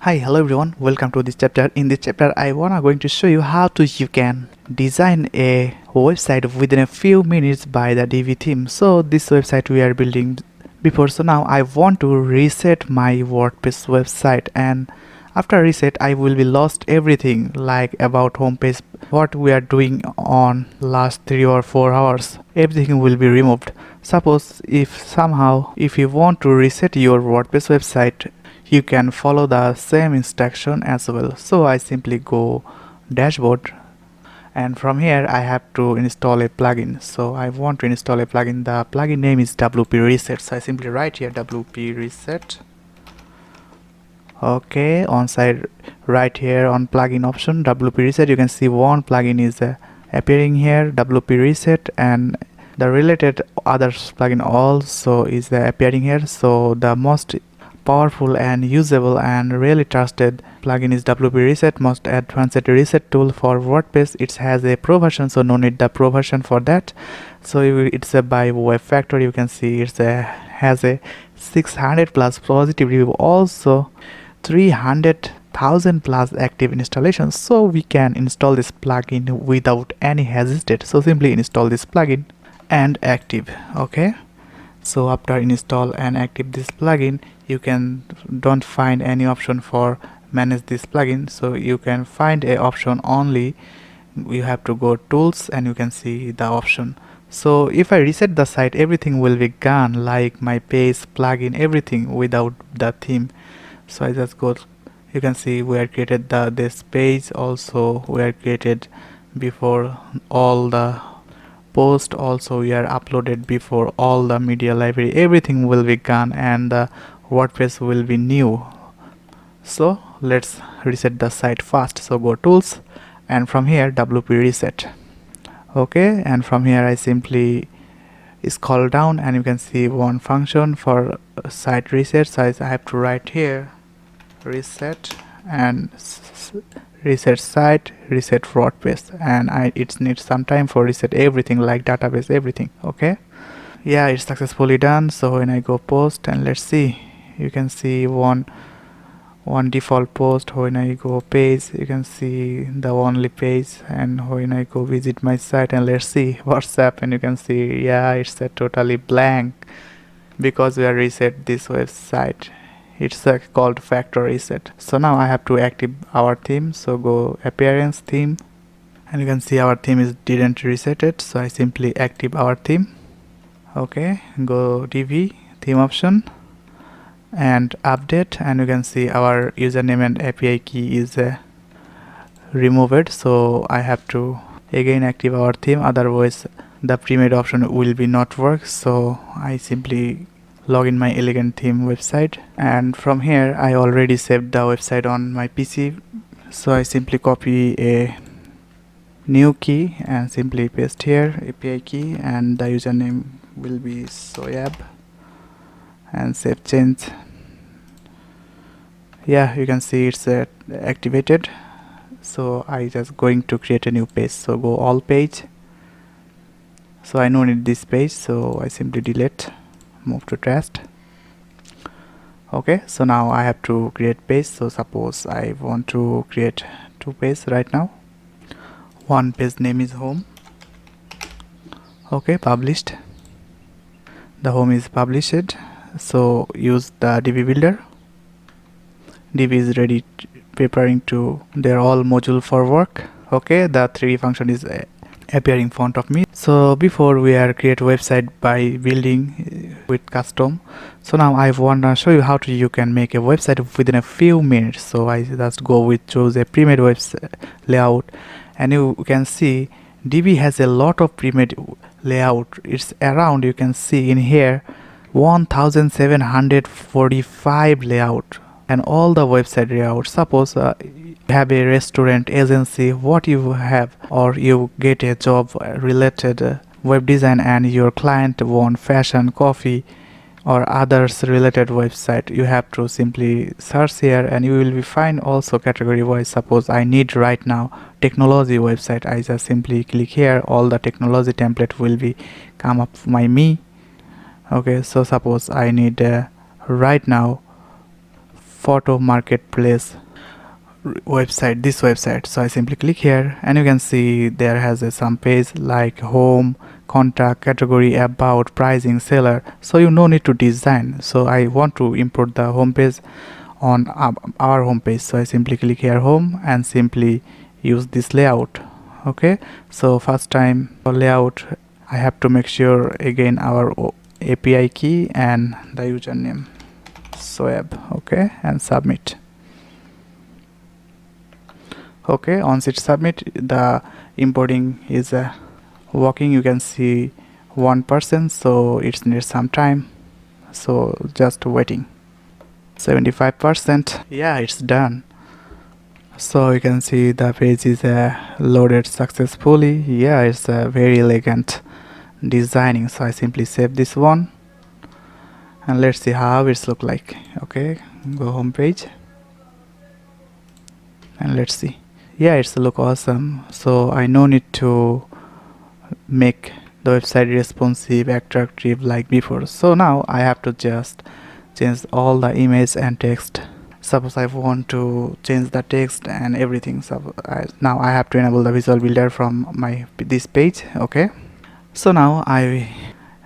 Hi, hello everyone, welcome to this chapter. In this chapter I going to show you how you can design a website within a few minutes by the Divi theme. So this website we are building before, so now I want to reset my WordPress website, and after reset I will be lost everything like about homepage, what we are doing on last 3 or 4 hours, everything will be removed. Suppose if you want to reset your WordPress website, you can follow the same instruction as well. So I simply go dashboard, and from here I have to install a plugin. So I want to install a plugin. The plugin name is WP Reset. So I simply write here WP Reset. Okay, on side right here on plugin option WP Reset, you can see one plugin is appearing here, WP Reset, and the related other plugin also is appearing here. So the most powerful and usable and really trusted plugin is WP Reset, most advanced reset tool for WordPress. It has a pro version, so no need the pro version for that. So it's by Web Factory. You can see has a 600 plus positive review, also 300,000 plus active installations. So we can install this plugin without any hesitate. So simply install this plugin and active. Okay, so after install and active this plugin, you don't find any option for manage this plugin. So you can find a option only, you have to go tools and you can see the option. So if I reset the site, everything will be gone, like my page, plugin, everything without the theme. So I just go, you can see we are created this page, also we are created before all the post, also we are uploaded before all the media library, everything will be gone and the WordPress will be new. So let's reset the site fast. So go tools and from here WP Reset. Okay, and from here I simply scroll down and you can see one function for site reset. So I have to write here reset and reset site, reset WordPress, and it needs some time for reset everything like database, everything. Okay, yeah, it's successfully done. So when I go post and let's see, you can see one default post. When I go page, you can see the only page, and when I go visit my site and let's see what's happened, you can see yeah, it's totally blank because we are reset this website. It's called factory reset. So now I have to active our theme. So go appearance theme, and you can see our theme didn't reset it. So I simply active our theme. Okay, go Divi theme option and update, and you can see our username and API key is removed. So I have to again active our theme, otherwise the pre-made option will be not work. So I simply log in my elegant theme website, and from here I already saved the website on my PC. So I simply copy a new key and simply paste here API key, and the username will be soyab, and save change. Yeah, you can see it's activated. So I just going to create a new page. So go all page. So I don't need this page, so I simply delete, move to trash. Okay, so now I have to create page. So suppose I want to create 2 pages right now. One page name is home. Okay, published. The home is published. So use the Divi builder. Divi is ready, preparing to their all module for work. Okay, the 3D function is appearing in front of me. So before we are create website by building with custom, so now I want to show you how you can make a website within a few minutes. So I just go with choose a pre-made website layout, and you can see Divi has a lot of pre-made layout. It's around, you can see in here 1745 layout, and all the website layout. Suppose you have a restaurant agency, what you have, or you get a job related web design and your client want fashion, coffee or others related website, you have to simply search here and you will be find also category wise. Suppose I need right now technology website, I just simply click here, all the technology template will be come up by me. Okay, so suppose I need right now photo marketplace website, this website. So I simply click here, and you can see there has some page like home, contact, category, about, pricing, seller. So you no need to design. So I want to import the home page on our home page. So I simply click here home and simply use this layout. Okay, so first time for layout I have to make sure again our API key and the username Soeb. Okay, and submit. Okay, once it's submit, the importing is working. You can see 1%, so it needs some time, so just waiting. 75%. Yeah, it's done. So you can see the page is loaded successfully. Yeah, it's very elegant designing. So I simply save this one, and let's see how it's look like. Okay, go home page and let's see. Yeah, it's look awesome. So I no need to make the website responsive, attractive like before. So now I have to just change all the image and text. Suppose I want to change the text and everything. So now I have to enable the visual builder from this page. Okay, so now I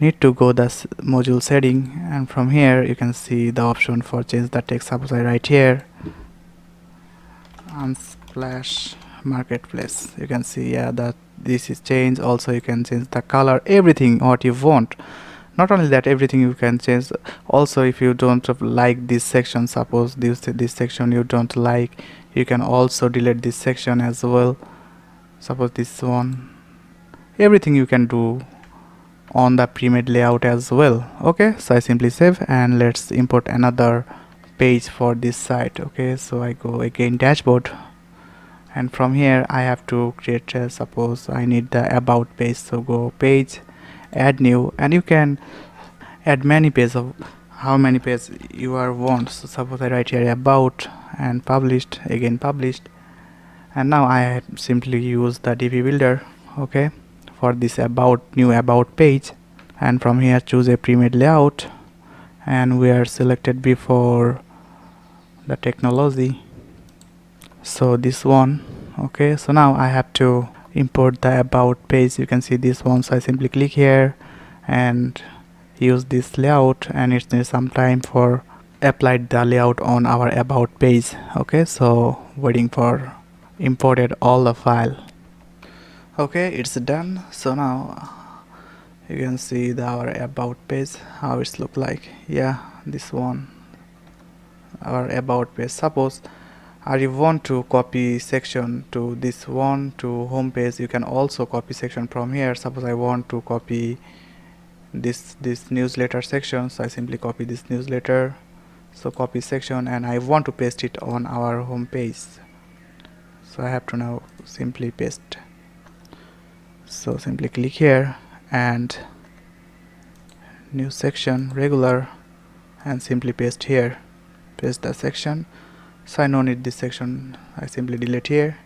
need to go the module setting, and from here you can see the option for change the text. Suppose I write here Unsplash marketplace. You can see, yeah, that this is changed. Also you can change the color, everything what you want. Not only that, everything you can change. Also, if you don't like this section, suppose this section you don't like, you can also delete this section as well. Suppose this one, everything you can do on the pre-made layout as well. Okay, so I simply save, and let's import another page for this site. Okay, so I go again dashboard, and from here I have to create suppose I need the about page. So go page, add new, and you can add many pages of how many pages you are want. So suppose I write here about and published, again published, and now I simply use the Divi builder. Okay, for this new about page, and from here choose a pre-made layout, and we are selected before the technology, so this one. Okay, so now I have to import the about page. You can see this one, so I simply click here and use this layout, and it needs some time for applied the layout on our about page. Okay, so waiting for imported all the file. Okay, it's done. So now you can see our about page, how it's look like. Yeah, this one, our about page. Suppose you want to copy section to this one to home page, you can also copy section from here. Suppose I want to copy this newsletter section, so I simply copy this newsletter, so copy section, and I want to paste it on our home page, so I have to now simply paste. So simply click here and new section, regular, and simply paste here, paste the section. So I no need this section, I simply delete here,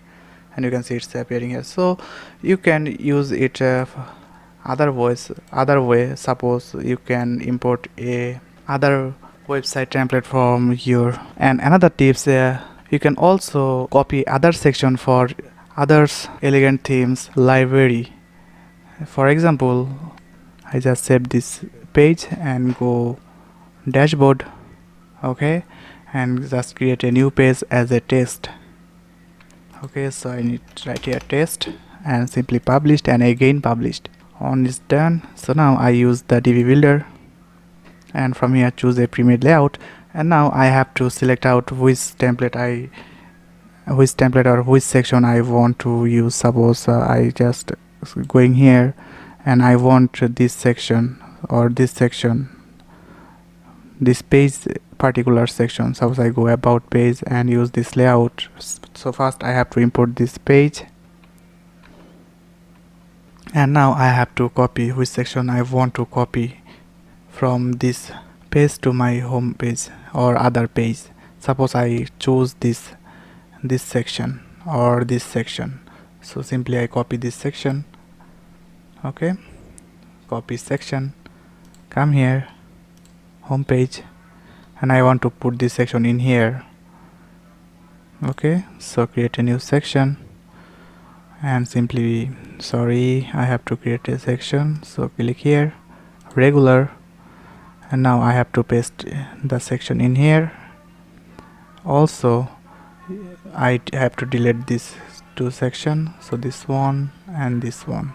and you can see it's appearing here. So you can use it other way. Suppose you can import a other website template from your, and another tips, you can also copy other section for others elegant themes library. For example, I just save this page and go dashboard. Okay, and just create a new page as a test. Okay, so I need to write here test and simply published, and again published. On is done. So now I use the Divi builder, and from here choose a pre-made layout, and now I have to select out which template or which section I want to use. Suppose I just going here and I want this section or this section, this page particular section. Suppose I go about page and use this layout. So first I have to import this page, and now I have to copy which section I want to copy from this page to my home page or other page. Suppose I choose this section or this section, so simply I copy this section. Okay, copy section, come here, home page, and I want to put this section in here. Okay, so create a new section and simply, sorry, I have to create a section, so click here, regular, and now I have to paste the section in here. Also I have to delete this two section, so this one and this one.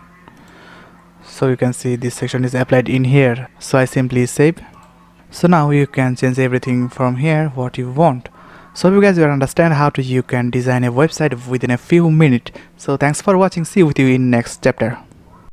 So you can see this section is applied in here, so I simply save. So now you can change everything from here what you want. So you guys will understand how to you can design a website within a few minutes. So thanks for watching, see you with you in next chapter.